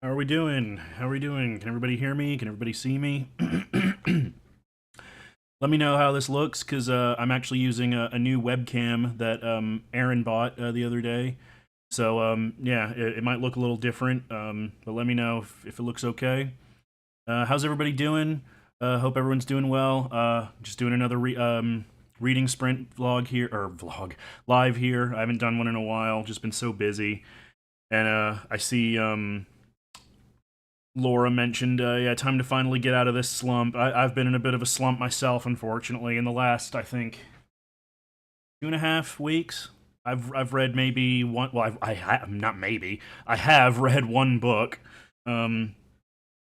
How are we doing? How are we doing? Can everybody hear me? Can everybody see me? Let me know how this looks, because I'm actually using a new webcam that Aaron bought the other day. So, yeah, it might look a little different, but let me know if it looks okay. How's everybody doing? Hope everyone's doing well. Just doing another reading sprint vlog here, or vlog, live here. I haven't done one in a while, just been so busy. And I see Laura mentioned, yeah, time to finally get out of this slump. I've been in a bit of a slump myself, unfortunately, in the last, I think, 2.5 weeks. I've read maybe one. Well, not maybe. I have read one book, um,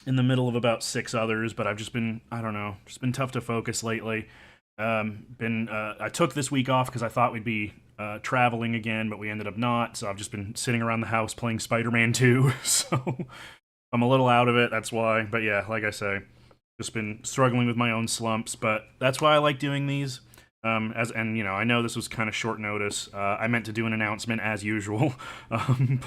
in the middle of about six others, but I've just been, I don't know, just been tough to focus lately. I took this week off because I thought we'd be traveling again, but we ended up not. So I've just been sitting around the house playing Spider-Man 2. So I'm a little out of it, that's why. But yeah, like I say, just been struggling with my own slumps, but that's why I like doing these. And you know, I know this was kind of short notice. I meant to do an announcement as usual,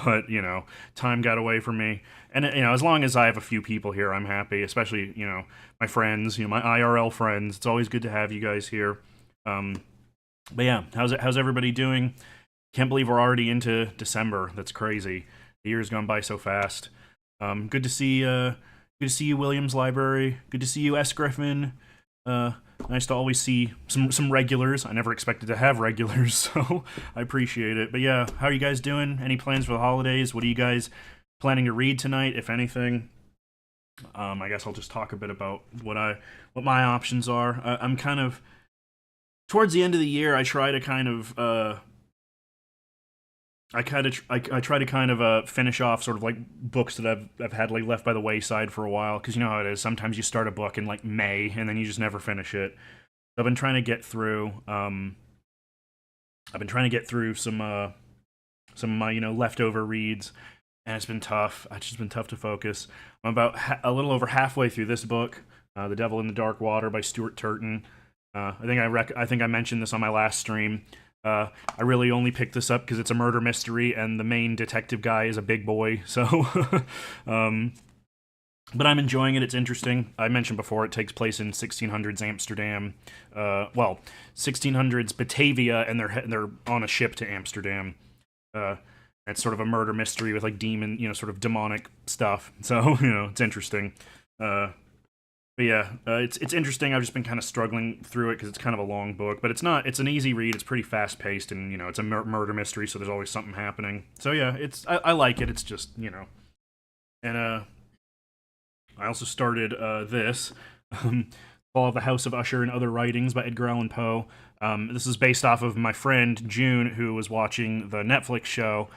but you know, time got away from me. And you know, as long as I have a few people here, I'm happy. Especially you know, my friends, you know, my IRL friends. It's always good to have you guys here. But yeah, how's everybody doing? Can't believe we're already into December. That's crazy. The year's gone by so fast. Good to see you, Williams Library. Good to see you, S. Griffin. Nice to always see some regulars. I never expected to have regulars, so I appreciate it. But yeah, how are you guys doing? Any plans for the holidays? What are you guys planning to read tonight, if anything? I guess I'll just talk a bit about what my options are. I'm kind of towards the end of the year. I try to kind of I try to kind of finish off sort of like books that I've had like left by the wayside for a while, because you know how it is. Sometimes you start a book in like May and then you just never finish it. So I've been trying to get through. I've been trying to get through some of my leftover reads, and it's been tough. It's just been tough to focus. I'm about a little over halfway through this book, "The Devil in the Dark Water" by Stuart Turton. I think I mentioned this on my last stream. I really only picked this up because it's a murder mystery and the main detective guy is a big boy, so but I'm enjoying it. It's interesting. I mentioned before it takes place in 1600s Amsterdam. Well, 1600s Batavia, and they're on a ship to Amsterdam. It's sort of a murder mystery with like demon, sort of demonic stuff. So it's interesting. But yeah, it's interesting. I've just been kind of struggling through it because it's kind of a long book, but it's not. It's an easy read. It's pretty fast paced, and it's a murder mystery, so there's always something happening. So yeah, I like it. It's just and I also started this Fall of the House of Usher and Other Writings by Edgar Allan Poe. This is based off of my friend June, who was watching the Netflix show,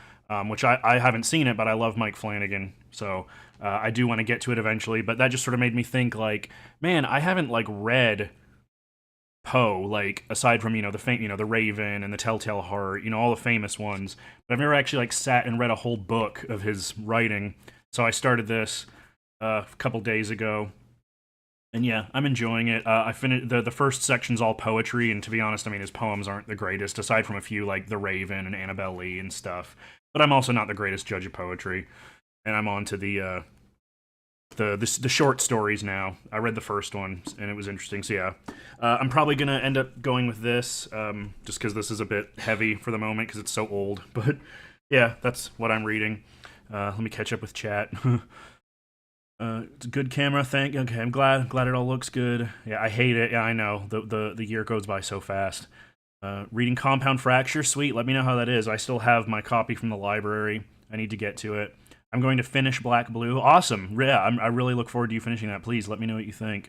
which I haven't seen it, but I love Mike Flanagan, so I do want to get to it eventually. But that just sort of made me think, like, man, I haven't like read Poe, like aside from the Raven and the Telltale Heart, all the famous ones. But I've never actually like sat and read a whole book of his writing. So I started this a couple days ago, and yeah, I'm enjoying it. I finished the first section's all poetry, and to be honest, I mean his poems aren't the greatest, aside from a few like The Raven and Annabel Lee and stuff. But I'm also not the greatest judge of poetry, and I'm on to the short stories now. I read the first one, and it was interesting. So yeah, I'm probably gonna end up going with this, just because this is a bit heavy for the moment because it's so old. But yeah, that's what I'm reading. Let me catch up with chat. It's a good camera, okay, I'm glad it all looks good. Yeah, I hate it. Yeah, I know. The year goes by so fast. Reading Compound Fracture, sweet. Let me know how that is. I still have my copy from the library. I need to get to it. I'm going to finish Black Blue. Awesome. Yeah, I really look forward to you finishing that. Please let me know what you think.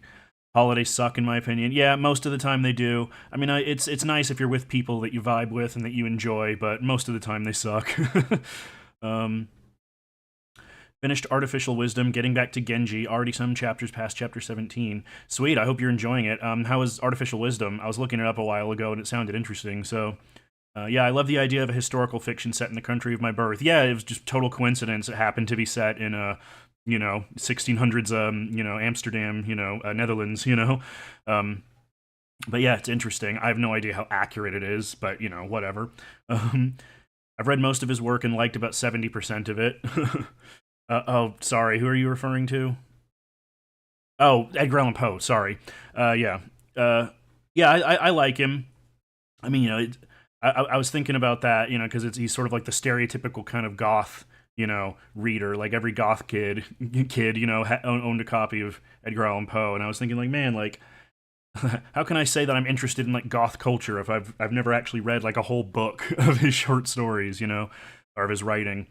Holidays suck, in my opinion. Yeah, most of the time they do. I mean, it's nice if you're with people that you vibe with and that you enjoy, but most of the time they suck. Finished Artificial Wisdom, getting back to Genji, already some chapters past chapter 17. Sweet, I hope you're enjoying it. How is Artificial Wisdom? I was looking it up a while ago and it sounded interesting, so... yeah, I love the idea of a historical fiction set in the country of my birth. Yeah, it was just total coincidence. It happened to be set in 1600s, Amsterdam, Netherlands, But yeah, it's interesting. I have no idea how accurate it is, but, whatever. I've read most of his work and liked about 70% of it. Oh, sorry. Who are you referring to? Oh, Edgar Allan Poe. Sorry. Yeah. Yeah. I like him. I mean, I was thinking about that, because he's sort of like the stereotypical kind of goth, reader. Like every goth kid, owned a copy of Edgar Allan Poe, and I was thinking, like, man, like, how can I say that I'm interested in like goth culture if I've never actually read like a whole book of his short stories, or of his writing.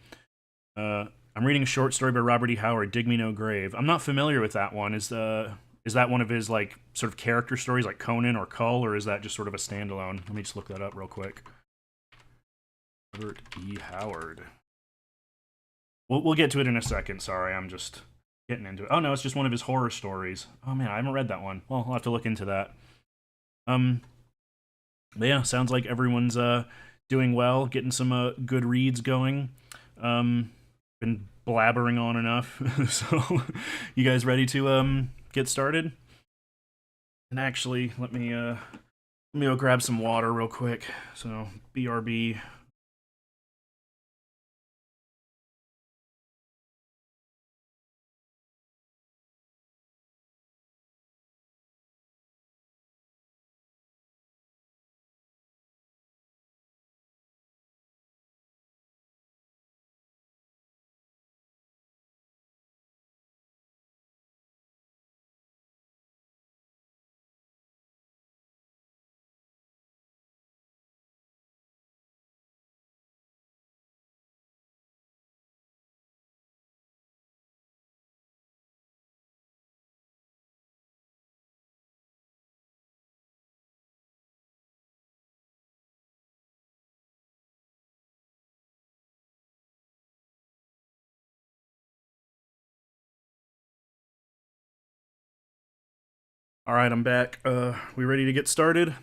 I'm reading a short story by Robert E. Howard, "Dig Me No Grave." I'm not familiar with that one. Is that one of his like sort of character stories, like Conan or Cull, or is that just sort of a standalone? Let me just look that up real quick. Robert E. Howard. We'll get to it in a second. Sorry, I'm just getting into it. Oh no, it's just one of his horror stories. Oh man, I haven't read that one. Well, I'll have to look into that. But yeah, sounds like everyone's doing well, getting some good reads going. Been blabbering on enough, so you guys ready to get started? And actually, let me go grab some water real quick. So BRB. All right, I'm back. We ready to get started?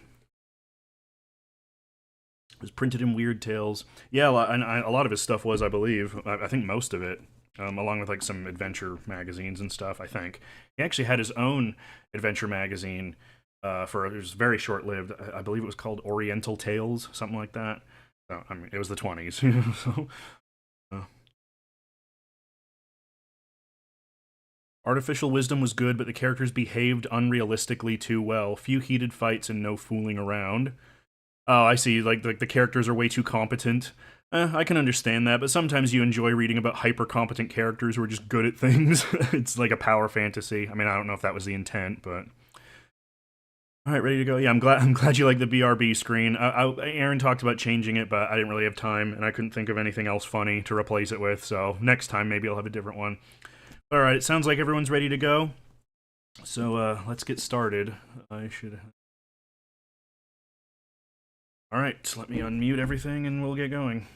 It was printed in Weird Tales. Yeah, a lot of his stuff was, I believe. I think most of it, along with like some adventure magazines and stuff. I think he actually had his own adventure magazine. It was very short lived. I believe it was called Oriental Tales, something like that. So, I mean, it was the 20s. So, uh, Artificial wisdom was good, but the characters behaved unrealistically too well. Few heated fights and no fooling around. Oh, I see. Like the characters are way too competent. I can understand that, but sometimes you enjoy reading about hyper competent characters who are just good at things. It's like a power fantasy. I mean, I don't know if that was the intent, but all right, ready to go. Yeah, I'm glad. I'm glad you like the BRB screen. Aaron talked about changing it, but I didn't really have time, and I couldn't think of anything else funny to replace it with. So next time, maybe I'll have a different one. All right, it sounds like everyone's ready to go. So let's get started. I should. All right, let me unmute everything and we'll get going.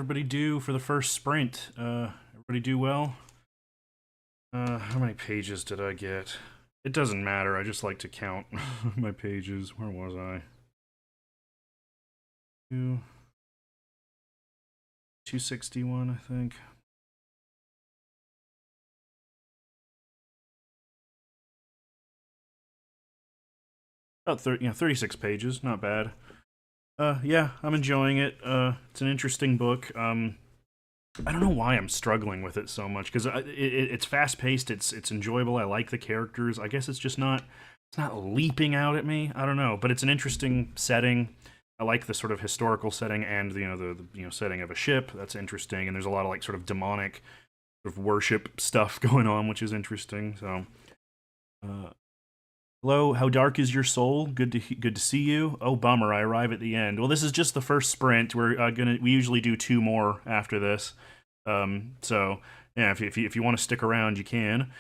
everybody do for the first sprint? Everybody do well? How many pages did I get? It doesn't matter, I just like to count my pages. Where was I? 261, I think. About 36 pages, not bad. Yeah, I'm enjoying it. It's an interesting book. I don't know why I'm struggling with it so much, because it's fast-paced, it's enjoyable, I like the characters. I guess it's not leaping out at me. I don't know, but it's an interesting setting. I like the sort of historical setting and the setting of a ship. That's interesting, and there's a lot of like sort of demonic sort of worship stuff going on, which is interesting. So, hello, how dark is your soul? Good to see you. Oh, bummer, I arrive at the end. Well, this is just the first sprint. We usually do 2 more after this. So yeah, if you want to stick around, you can.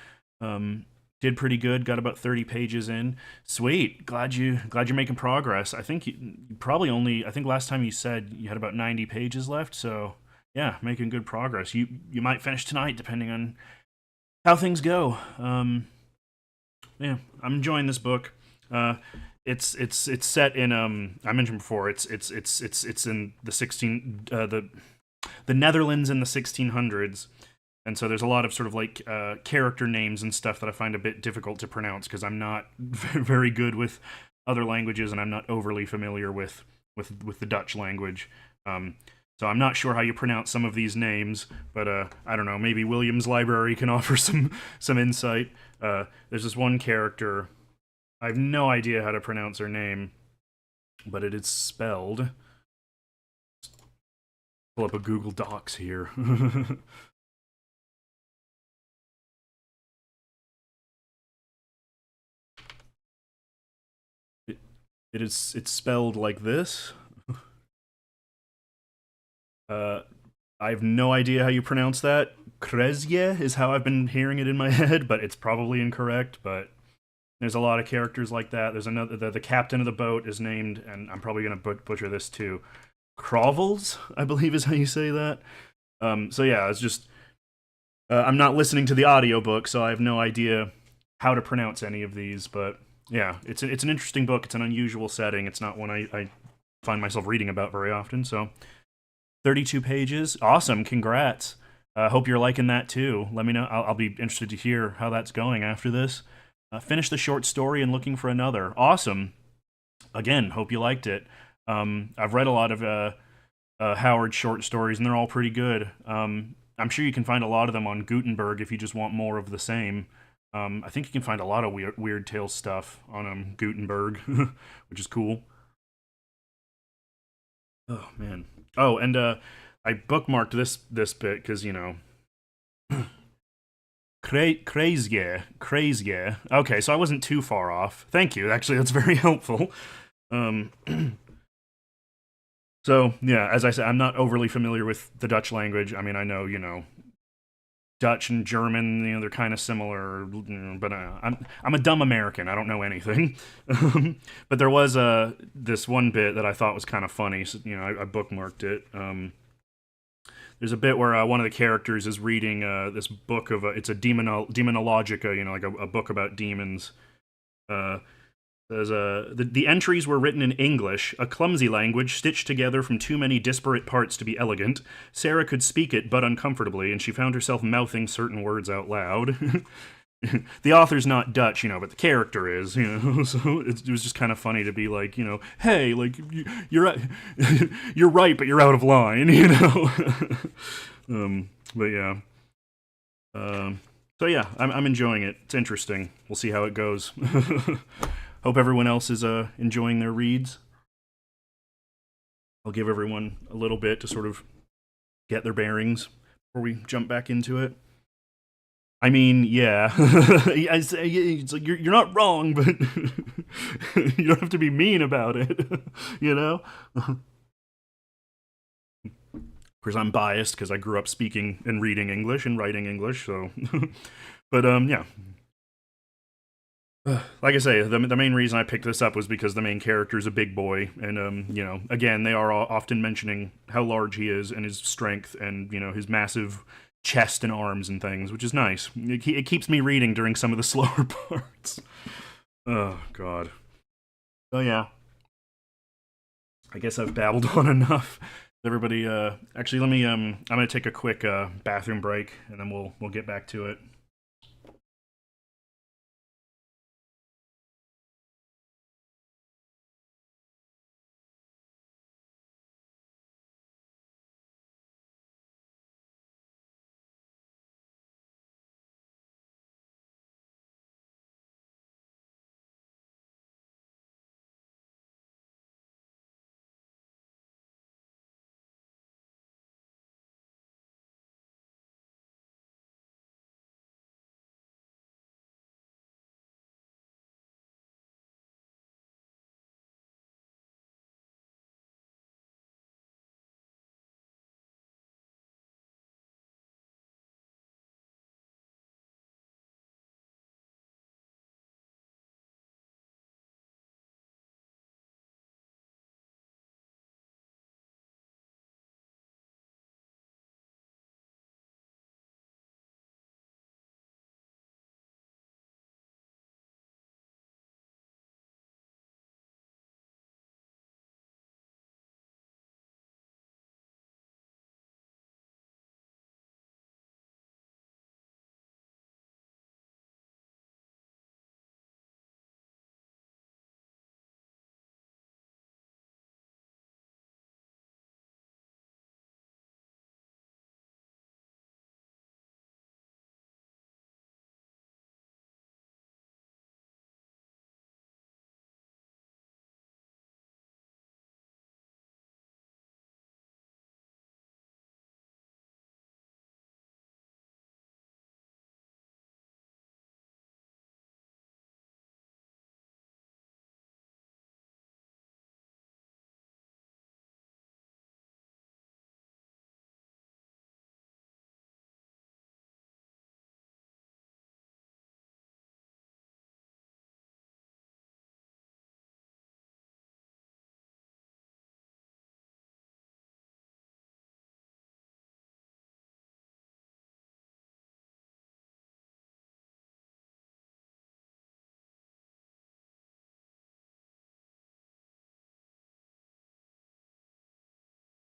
Did pretty good. Got about 30 pages in. Sweet. Glad you're making progress. I think you probably only. I think last time you said you had about 90 pages left. So yeah, making good progress. You might finish tonight, depending on how things go. Yeah, I'm enjoying this book. It's set in I mentioned before. It's in the Netherlands in the 1600s. And so there's a lot of sort of like character names and stuff that I find a bit difficult to pronounce, because I'm not very good with other languages, and I'm not overly familiar with the Dutch language. So I'm not sure how you pronounce some of these names, but I don't know. Maybe William's Library can offer some insight. There's this one character. I have no idea how to pronounce her name, but it is spelled. Pull up a Google Docs here. It's spelled like this. I have no idea how you pronounce that. Krezje is how I've been hearing it in my head, but it's probably incorrect. But there's a lot of characters like that. There's another. The captain of the boat is named, and I'm probably gonna butcher this too. Krovels, I believe is how you say that. So yeah, it's just I'm not listening to the audiobook, so I have no idea how to pronounce any of these. But yeah, it's an interesting book. It's an unusual setting. It's not one I find myself reading about very often. So 32 pages, awesome! Congrats. Hope you're liking that too. Let me know. I'll be interested to hear how that's going after this. Finish the short story and looking for another. Awesome. Again, hope you liked it. I've read a lot of Howard short stories, and they're all pretty good. I'm sure you can find a lot of them on Gutenberg if you just want more of the same. I think you can find a lot of Weird Tales stuff on Gutenberg, which is cool. Oh man. Oh, and I bookmarked this bit because Crazy. Okay, so I wasn't too far off. Thank you. Actually, that's very helpful. So yeah, as I said, I'm not overly familiar with the Dutch language. I mean, I know Dutch and German, they're kind of similar, but I'm a dumb American. I don't know anything. But there was this one bit that I thought was kind of funny. So, I bookmarked it. There's a bit where one of the characters is reading this book of it's a demonologica, like a book about demons. The entries were written in English, a clumsy language stitched together from too many disparate parts to be elegant. Sarah could speak it but uncomfortably, and she found herself mouthing certain words out loud. The author's not Dutch, but the character is, so it was just kind of funny to be like, hey, like, you're you're right, but you're out of line, But yeah. So yeah, I'm enjoying it. It's interesting. We'll see how it goes. Hope everyone else is enjoying their reads. I'll give everyone a little bit to sort of get their bearings before we jump back into it. I mean, yeah, it's like you're not wrong, but you don't have to be mean about it, Of course, I'm biased because I grew up speaking and reading English and writing English, so. But yeah. Like I say, the main reason I picked this up was because the main character is a big boy, and you know, again, they are often mentioning how large he is and his strength, and you know, his massive chest and arms and things, which is nice. It keeps me reading during some of the slower parts. Oh God. Oh yeah. I guess I've babbled on enough. Everybody, actually, let me. I'm gonna take a quick bathroom break, and then we'll get back to it.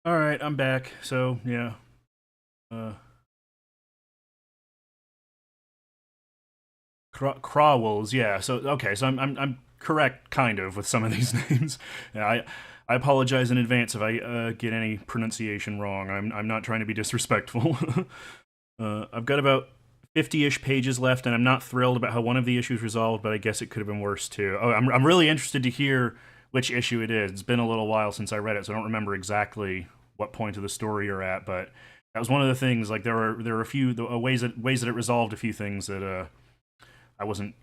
All right, I'm back. So yeah, uh, Crawwolves. Yeah. So okay, so I'm correct, kind of, with some of these names. Yeah, I apologize in advance if I get any pronunciation wrong. I'm not trying to be disrespectful. I've got about 50-ish pages left, and I'm not thrilled about how one of the issues resolved, but I guess it could have been worse too. Oh, I'm really interested to hear which issue it is. It's been a little while since I read it, so I don't remember exactly what point of the story you're at, but that was one of the things. Like there were a few ways that it resolved a few things that I wasn't.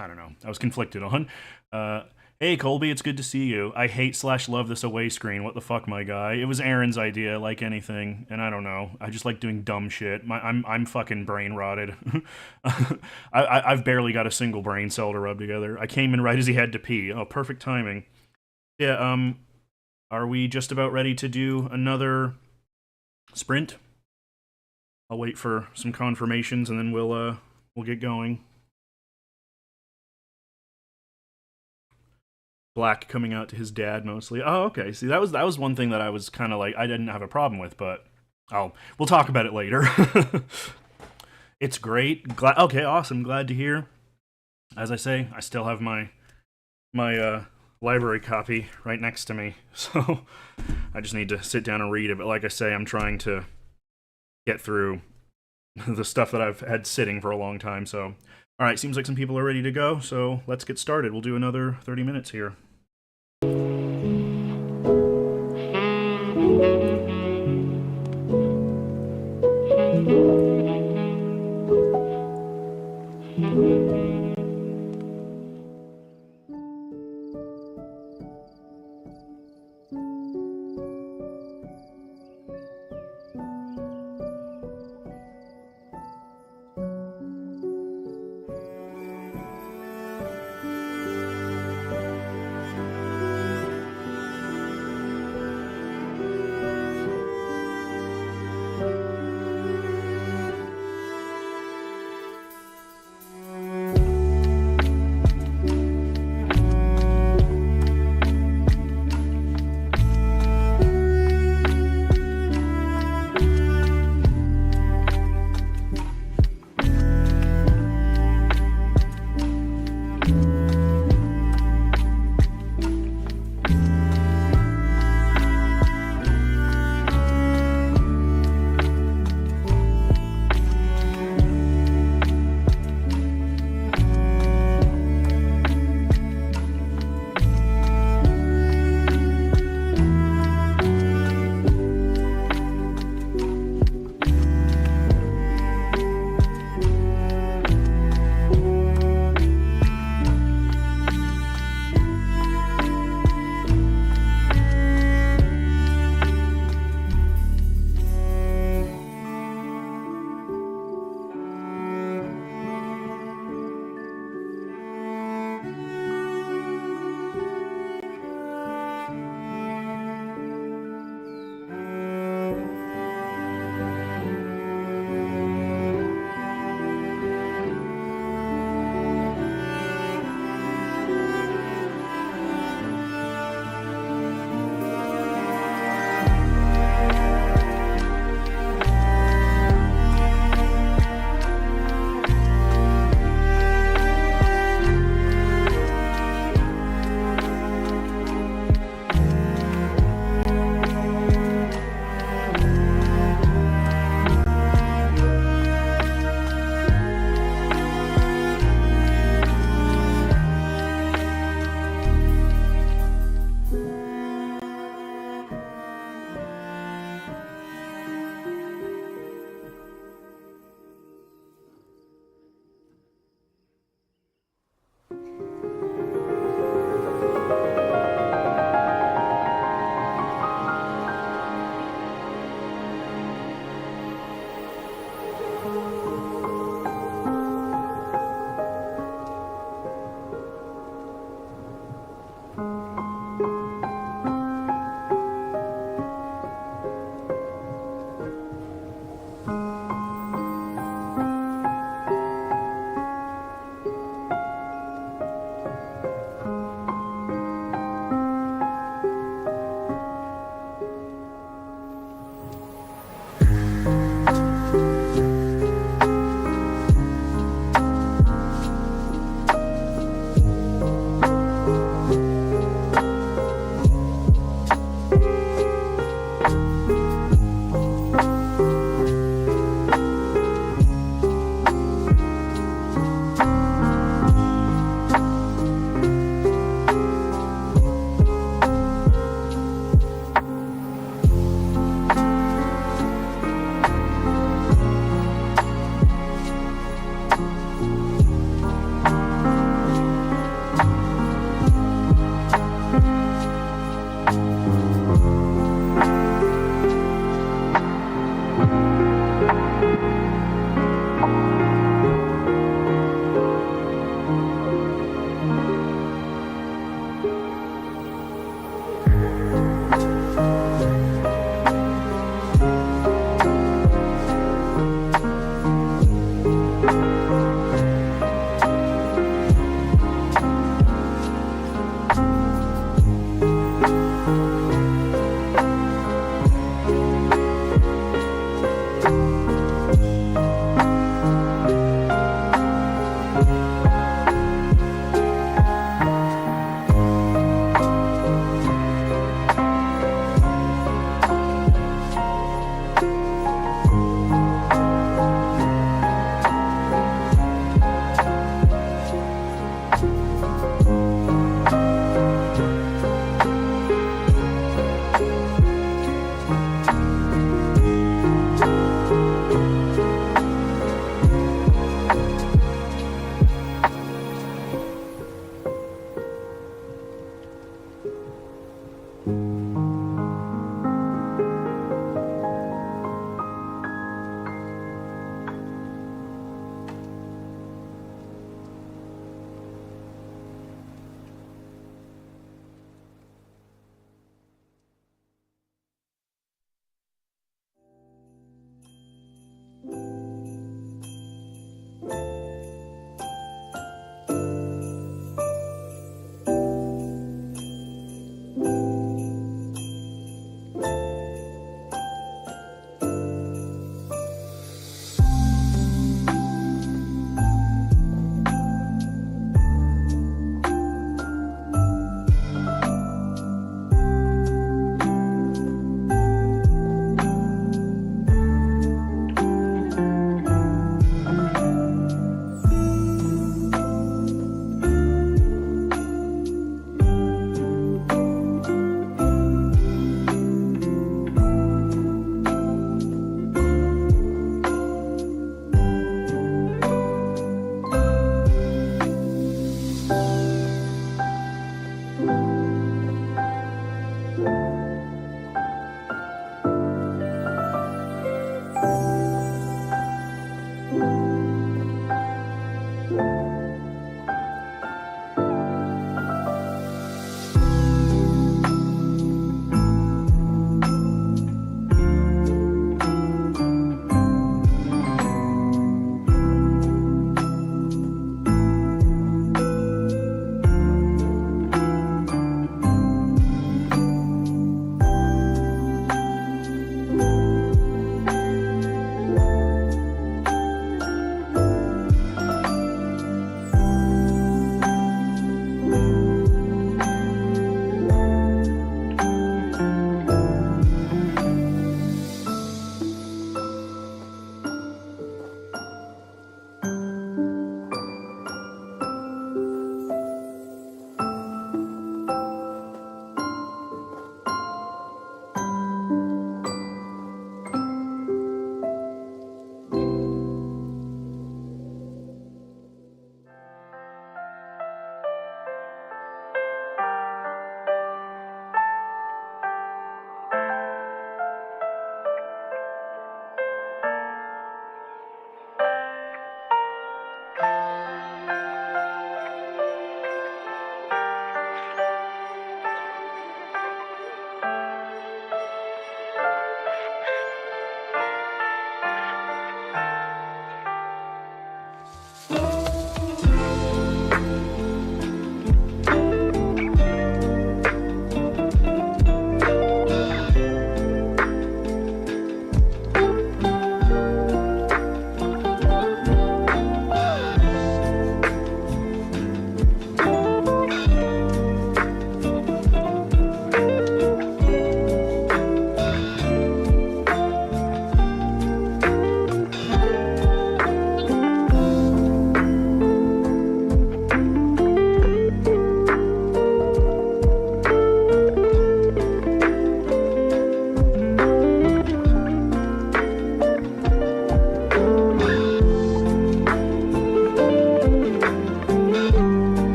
I don't know. I was conflicted on. Uh, hey Colby, it's good to see you. I hate slash love this away screen. What the fuck, my guy? It was Aaron's idea, like anything, and I don't know. I just like doing dumb shit. I'm fucking brain rotted. I've barely got a single brain cell to rub together. I came in right as he had to pee. Oh, perfect timing. Yeah. Are we just about ready to do another sprint? I'll wait for some confirmations and then we'll get going. Black coming out to his dad mostly. Oh, okay. See, that was one thing that I was kind of like I didn't have a problem with, but we'll talk about it later. It's great. Glad. Okay, awesome. Glad to hear. As I say, I still have my library copy right next to me, so I just need to sit down and read it. But like I say, I'm trying to get through the stuff that I've had sitting for a long time. So, all right, seems like some people are ready to go. So let's get started. We'll do another 30 minutes here.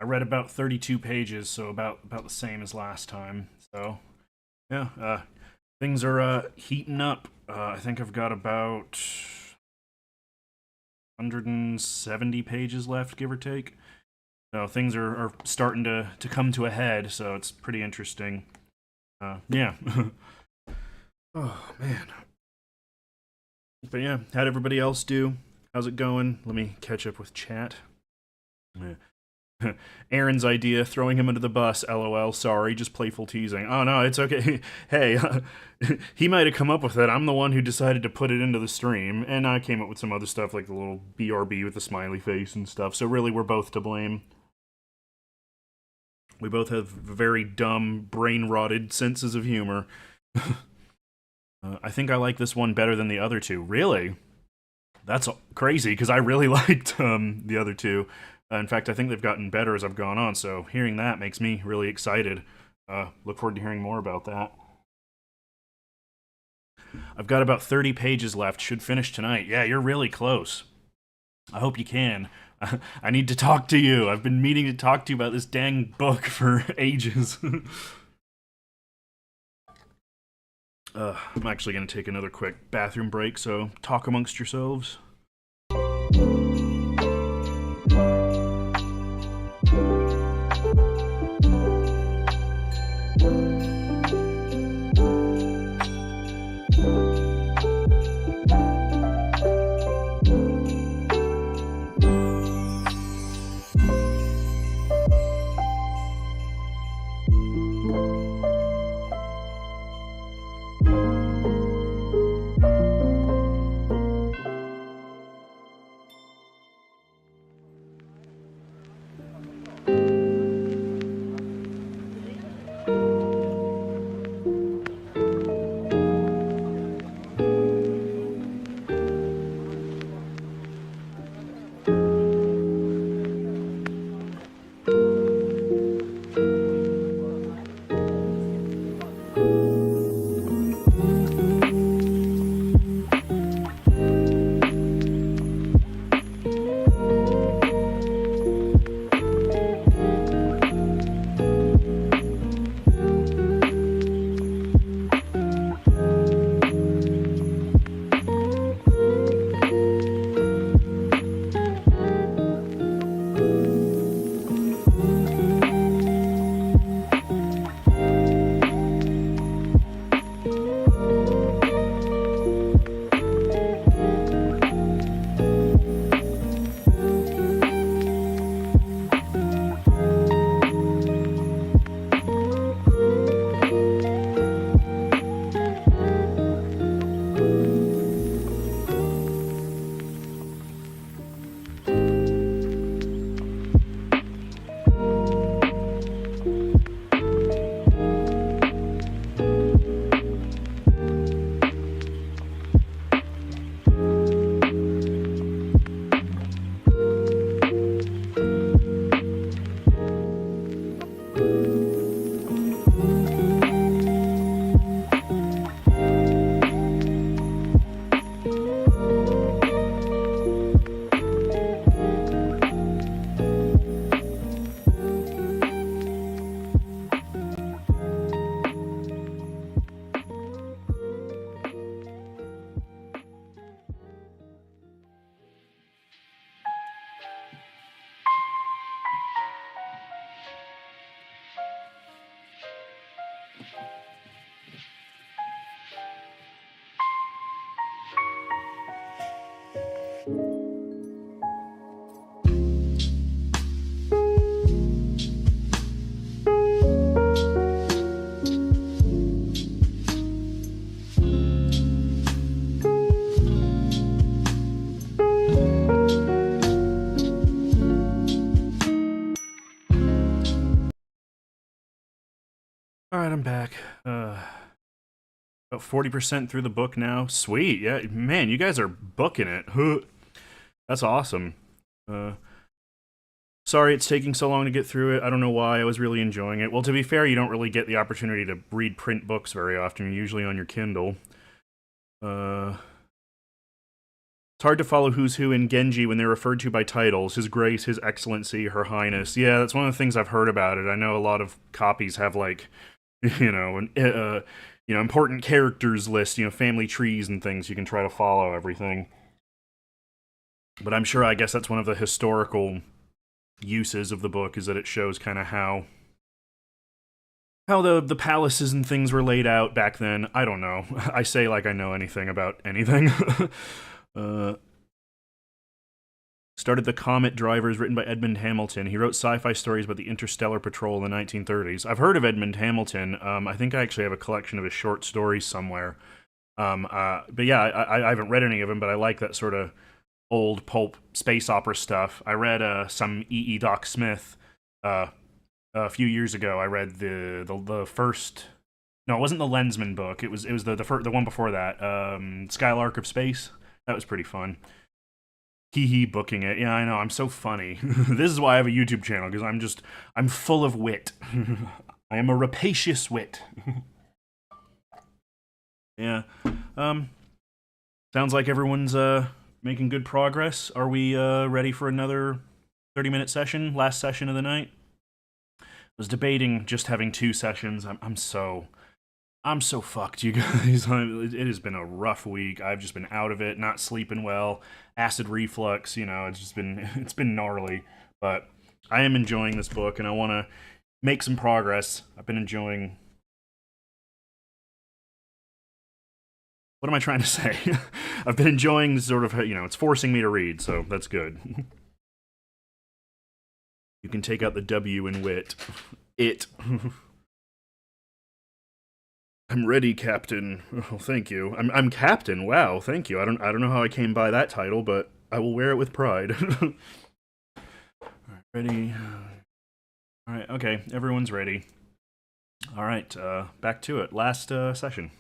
I read about 32 pages, so about the same as last time. So yeah, things are heating up. I think I've got about 170 pages left, give or take. So things are starting to come to a head, so it's pretty interesting. Yeah. Oh, man. But yeah, how'd everybody else do? How's it going? Let me catch up with chat. Aaron's idea, throwing him under the bus, lol, sorry, just playful teasing. Oh no, it's okay. Hey, he might have come up with it. I'm the one who decided to put it into the stream, and I came up with some other stuff like the little BRB with the smiley face and stuff, so really we're both to blame. We both have very dumb, brain-rotted senses of humor. I think I like this one better than the other two. Really? That's crazy, because I really liked the other two. In fact, I think they've gotten better as I've gone on, so hearing that makes me really excited. Look forward to hearing more about that. I've got about 30 pages left. Should finish tonight. Yeah, you're really close. I hope you can. I need to talk to you. I've been meaning to talk to you about this dang book for ages. I'm actually going to take another quick bathroom break, so talk amongst yourselves. Alright, I'm back. About 40% through the book now. Sweet, yeah, man, you guys are booking it. That's awesome. Sorry it's taking so long to get through it. I don't know why. I was really enjoying it. Well, to be fair, you don't really get the opportunity to read print books very often. You're usually on your Kindle. It's hard to follow who's who in Genji when they're referred to by titles. His Grace, His Excellency, Her Highness. Yeah, that's one of the things I've heard about it. I know a lot of copies have like, important characters list, family trees and things. You can try to follow everything. But I'm sure, I guess that's one of the historical uses of the book, is that it shows kind of how the palaces and things were laid out back then. I don't know. I say like I know anything about anything. Started The Comet Drivers, written by Edmund Hamilton. He wrote sci-fi stories about the Interstellar Patrol in the 1930s. I've heard of Edmund Hamilton. I think I actually have a collection of his short stories somewhere. But yeah, I haven't read any of them, but I like that sort of old pulp space opera stuff. I read some E. Doc Smith a few years ago. I read the first. No, it wasn't the Lensman book. It was the one before that. Skylark of Space. That was pretty fun. Hee booking it. Yeah, I know. I'm so funny. This is why I have a YouTube channel, because I'm full of wit. I am a rapacious wit. Yeah. Sounds like everyone's making good progress. Are we ready for another 30-minute session? Last session of the night? I was debating just having 2 sessions. I'm so fucked, you guys. It has been a rough week. I've just been out of it, not sleeping well, acid reflux. It's been gnarly. But I am enjoying this book, and I want to make some progress. I've been enjoying. What am I trying to say? I've been enjoying sort of, it's forcing me to read, so that's good. You can take out the W in wit. It. I'm ready, Captain. Oh, thank you. I'm Captain. Wow, thank you. I don't know how I came by that title, but I will wear it with pride. All right, ready. All right, okay. Everyone's ready. All right, back to it. Last session.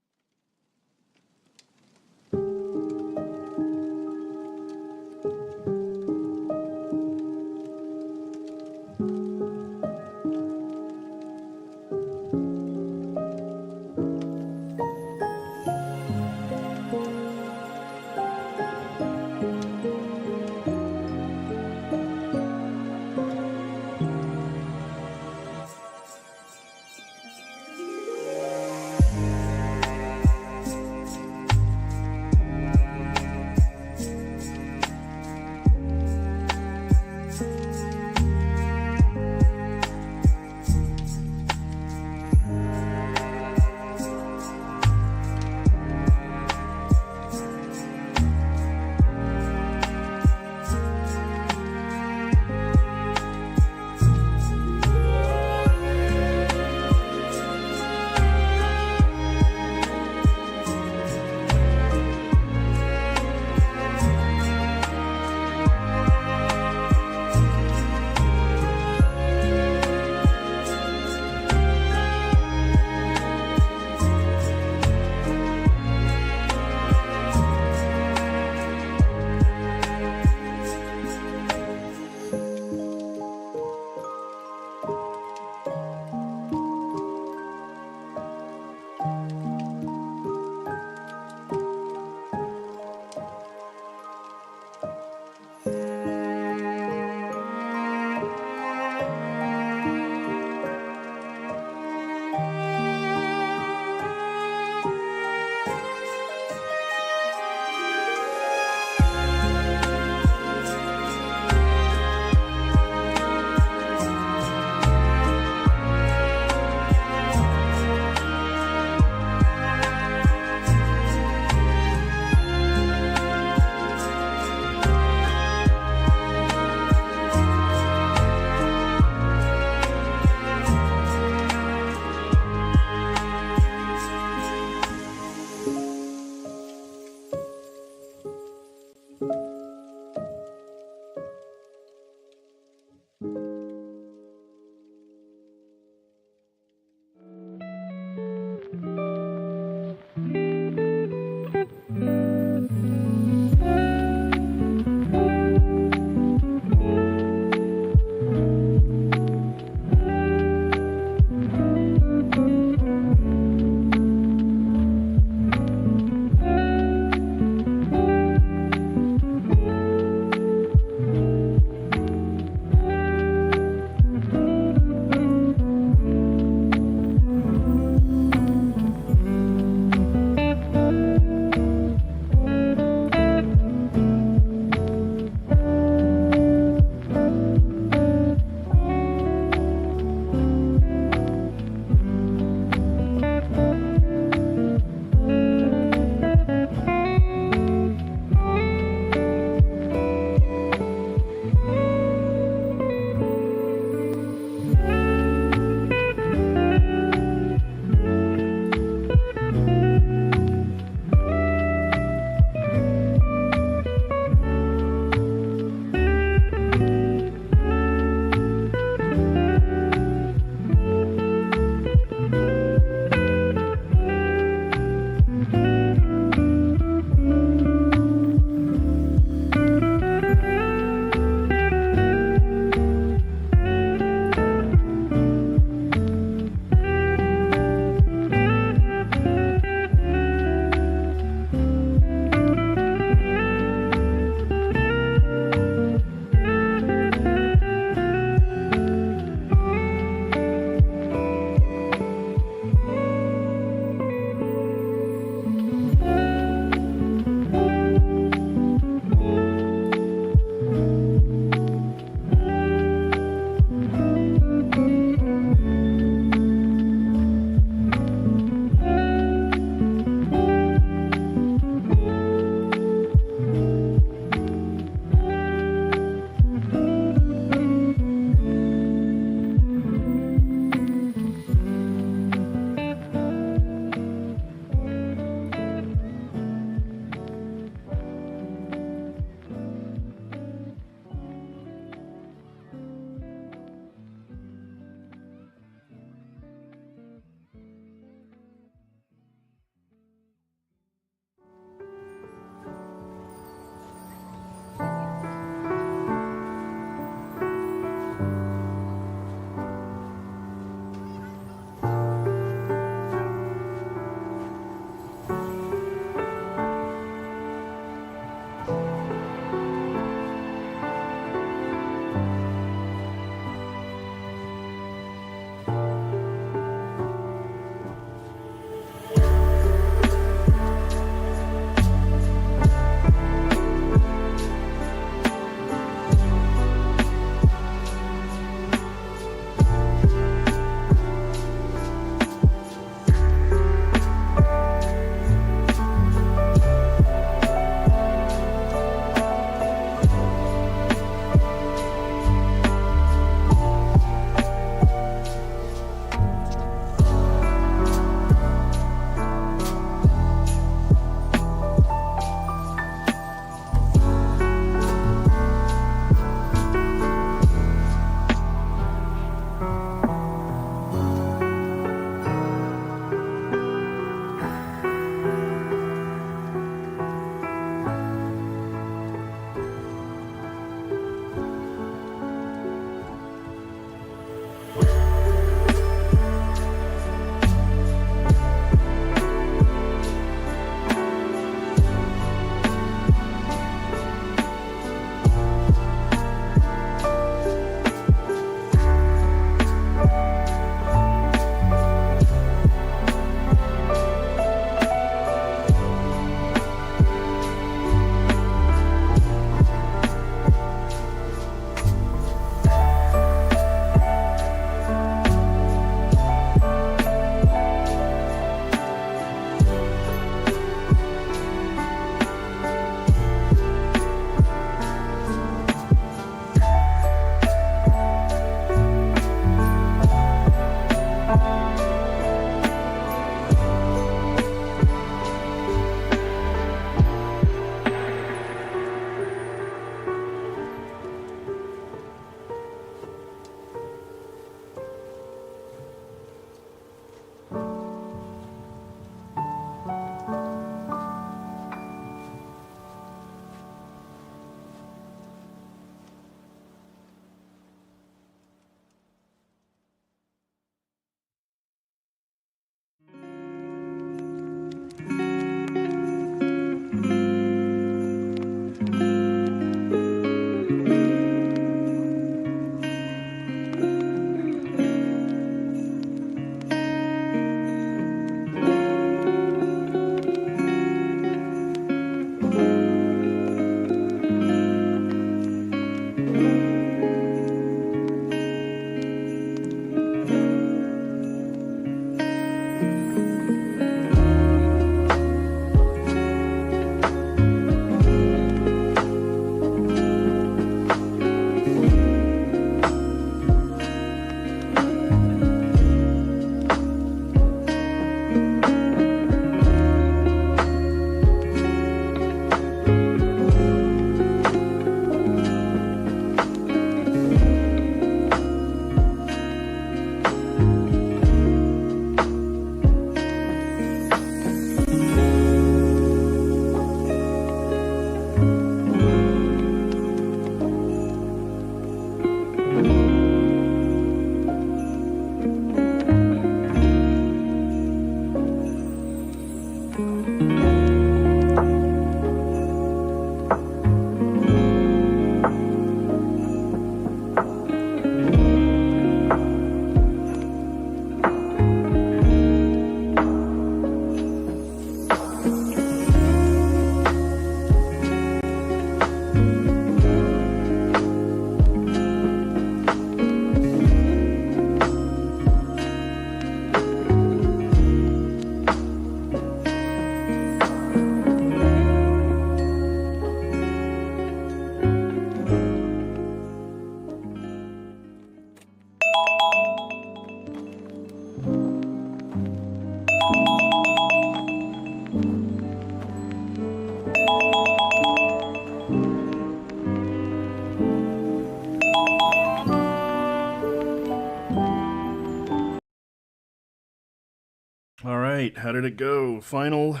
All right, how did it go? Final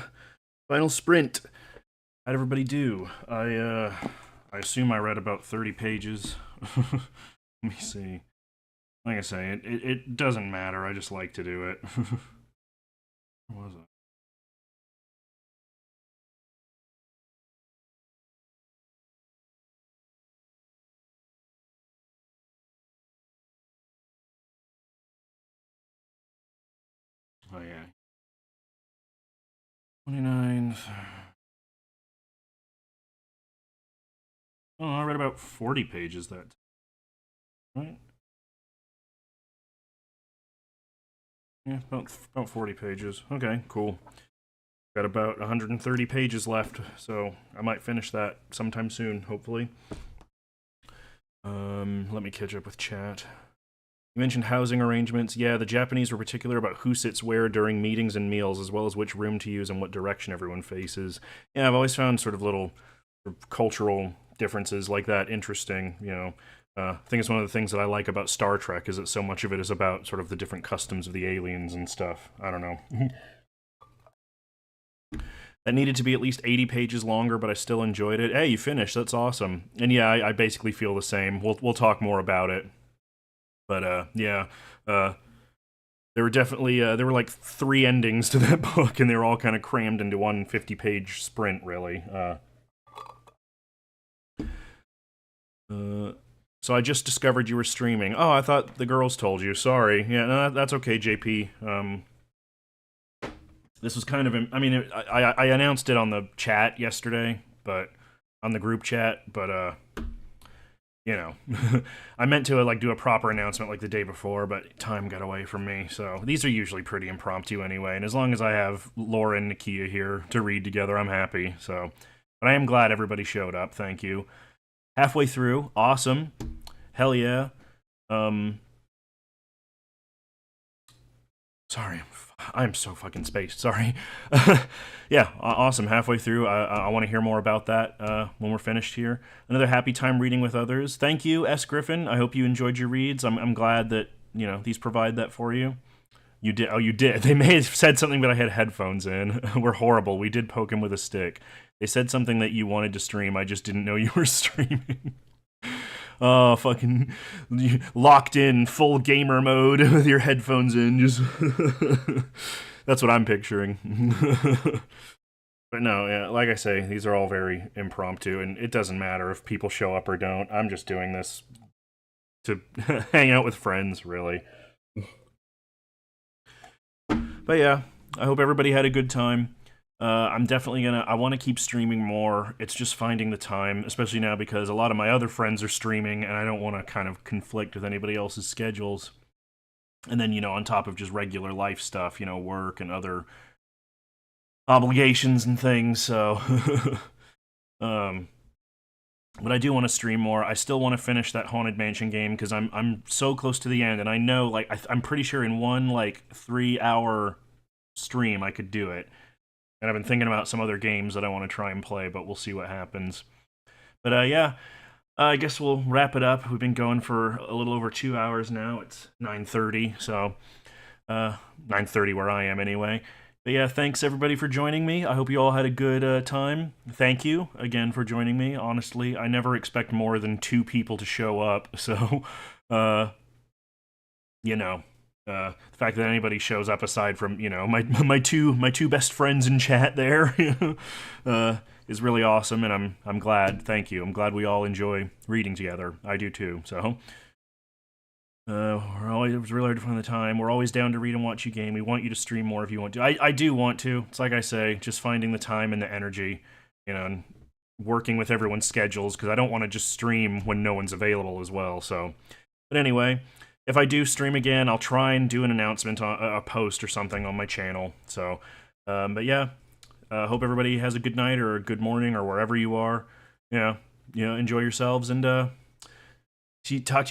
sprint. How'd everybody do? I assume I read about 30 pages. Let me see. Like I say, it doesn't matter. I just like to do it. Where was it? Oh yeah. 29. Oh, I read about 40 pages that time, right? Yeah, about 40 pages. Okay, cool. Got about 130 pages left, so I might finish that sometime soon, hopefully. Let me catch up with chat. You mentioned housing arrangements. Yeah, the Japanese were particular about who sits where during meetings and meals, as well as which room to use and what direction everyone faces. Yeah, I've always found sort of little cultural differences like that interesting, you know. I think it's one of the things that I like about Star Trek is that so much of it is about sort of the different customs of the aliens and stuff. I don't know. That needed to be at least 80 pages longer, but I still enjoyed it. Hey, you finished. That's awesome. And yeah, I basically feel the same. We'll talk more about it. But yeah, there were definitely there were like 3 endings to that book, and they were all kind of crammed into one 50-page sprint, really. So I just discovered you were streaming. Oh, I thought the girls told you. Sorry. Yeah, no, that's okay, JP. This was kind of, I mean, I announced it on the chat yesterday, but on the group chat, but you know, I meant to like do a proper announcement like the day before, but time got away from me. So these are usually pretty impromptu anyway, and as long as I have Laura and Nakia here to read together, I'm happy. So, but I am glad everybody showed up. Thank you. Halfway through, awesome, hell yeah. Sorry, I'm so fucking spaced. Sorry. Yeah, awesome. Halfway through, I want to hear more about that when we're finished here. Another happy time reading with others. Thank you, S. Griffin. I hope you enjoyed your reads. I'm glad that these provide that for you. You did. Oh, you did. They may have said something, but I had headphones in. We're horrible. We did poke him with a stick. They said something that you wanted to stream. I just didn't know you were streaming. Oh, fucking locked in full gamer mode with your headphones in. Just that's what I'm picturing. But no, yeah, like I say, these are all very impromptu, and it doesn't matter if people show up or don't. I'm just doing this to hang out with friends, really. But yeah, I hope everybody had a good time. I'm definitely I want to keep streaming more. It's just finding the time, especially now because a lot of my other friends are streaming, and I don't want to kind of conflict with anybody else's schedules. And then, on top of just regular life stuff, work and other obligations and things. So, um, but I do want to stream more. I still want to finish that Haunted Mansion game because I'm so close to the end, and I know like I'm pretty sure in one like 3 hour stream I could do it. And I've been thinking about some other games that I want to try and play, but we'll see what happens. But yeah, I guess we'll wrap it up. We've been going for a little over 2 hours now. It's 9:30, so 9:30 where I am anyway. But yeah, thanks everybody for joining me. I hope you all had a good time. Thank you again for joining me. Honestly, I never expect more than 2 people to show up. So, the fact that anybody shows up aside from my two best friends in chat there is really awesome, and I'm glad. Thank you. I'm glad we all enjoy reading together. I do too. So. It was really hard to find the time. We're always down to read and watch you game. We want you to stream more if you want to. I do want to. It's like I say, just finding the time and the energy, and working with everyone's schedules, because I don't want to just stream when no one's available as well. So, but anyway, if I do stream again, I'll try and do an announcement on a post or something on my channel. So, but yeah, hope everybody has a good night or a good morning or wherever you are. Yeah, enjoy yourselves, and talk to you